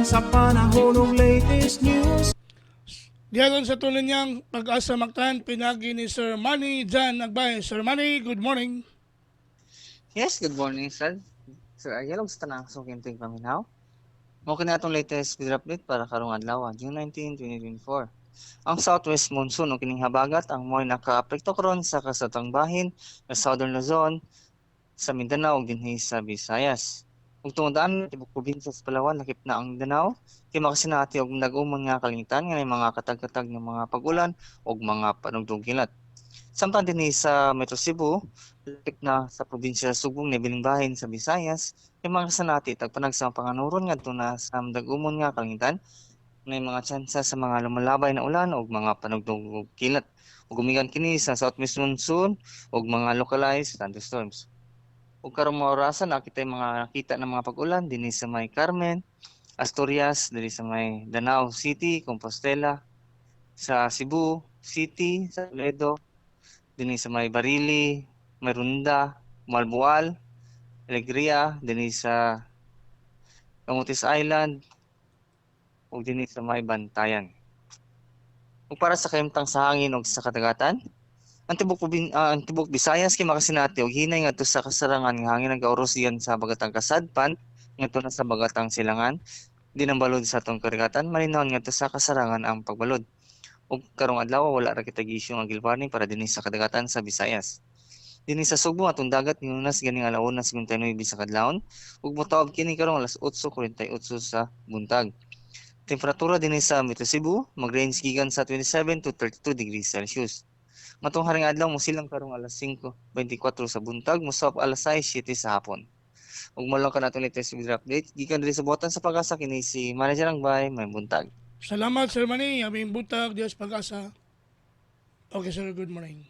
sa panahon ng latest news. Diyan sa tuloy niyang Pag-asa Mactan, pinagi ni Sir Manny Jan Agbay. Sir Manny, good morning. Yes, good morning, sir. Sir, ayalog sa tanang so kinting paminaw. Mao na atong latest weather update para karong adlaw, June 19, 2024. Ang southwest monsoon o kining habagat ang mo'y nakaapekto karon sa kasatang bahin sa Southern Luzon, sa Mindanao ug dinhi sa Visayas. Ug tungod daan tibok probinsya sa Palawan lakip na ang Danao, kay makasinati og nag-umon nga kalingitan nga may mga katag-katag nga mga pag-ulan ug mga panugdog kilat. Samtang dinhi sa Metro Cebu, lakip na sa probinsya sa Subo ni bahin sa Visayas, kay mga kasinati tagpanag sa panganuron ngadto na sa dag-umon nga kalingitan may mga tsansa sa mga lumalabay na ulan ug mga panugdog ug kilat. Ug gumikan kini sa southwest monsoon ug mga localized thunderstorms. Ug karong mga orasan nakita mga nakita ng mga pag-ulan dinhi sa may Carmen, Asturias, dinhi sa may Danao City, Compostela, sa Cebu City, sa Toledo, dinhi sa may Barili, Merunda, Malbual, Alegria, dinhi sa Camotes Island, ug dinhi sa may Bantayan. Ug para sa kahimtang sa hangin ug sa kadagatan, ang tibok Visayas kay makasinati og hinay ngadto sa kasarangan nga hangin nagaoros diyan sa bagatang Kasadpan ngadto na sa bagatang Silangan. Di nang balod sa atong karagatan malinawon ngadto sa kasarangan ang pagbalod. Ug karong adlaw wala ra kita gisyong ang gilwarning para dinhi sa kadagatan sa Visayas. Dinhi sa Subo atong dagat niunas ganing alauna 59 sa kadlawon ug motaob kini karong alas 8:48 sa buntag. Temperatura dinhi sa Metro Cebu mag-range gikan sa 27 to 32 degrees Celsius. Matong haring adlaw mo silang karong alas 5:24 sa buntag, mosop alas 6:07 sa hapon. Ug mo lang ka natong latest weather update gikan diri sa Buhatan sa Pag-asa kini si Manager Angbay may buntag. Salamat, Sir Manny. Aming butag, Diyos Pag-asa. Okay, sir, good morning.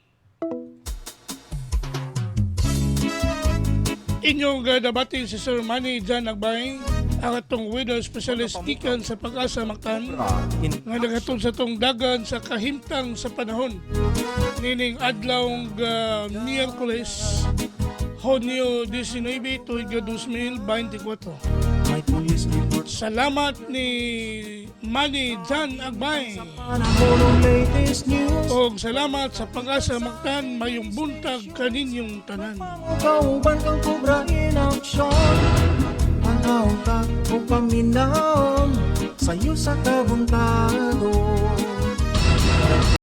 Inyong gadabati si Sir Manny Jan Agbay, ang atong weather specialist gikan sa Pag-asa Mactan, nga naghatod sa tong dagan sa kahimtang sa panahon. Nining adlaw Miyerkules, Hunyo 19 tuig 2024. May police report Salamat ni Manny Jan Agbay. panahon ng latest news. O salamat sa Pag-asa Mactan, mayong buntag kaninyong tanan. Kauban kang kubra in action. Panahon ka o paminaw sa'yo sa kabuntado.